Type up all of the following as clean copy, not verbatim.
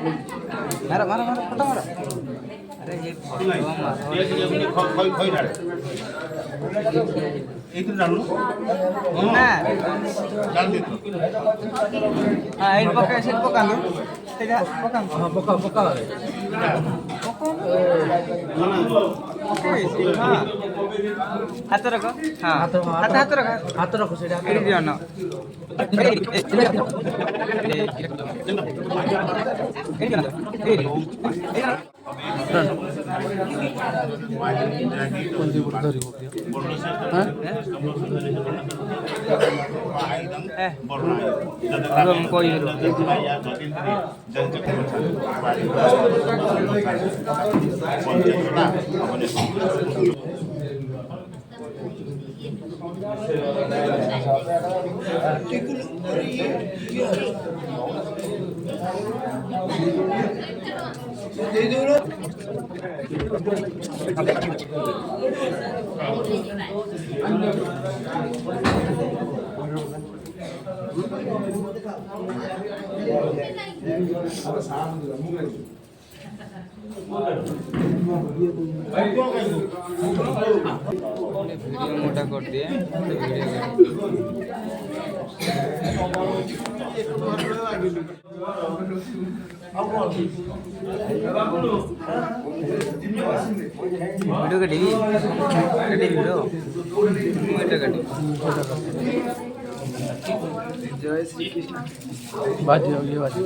मारो मारो मारो फटा मारो। अरे ये खोई डाले एक डालू ना डाल दे तो हां एक पका से पका लो तेरा पका हां पका पका हां हाथ रखो हां हाथ रखो से हाथ दियो ना वीडियो मोटा कर दिए वीडियो कटी वीडियो जय श्री कृष्ण बाजी होगी बाजी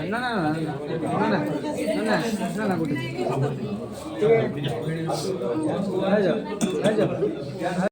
ना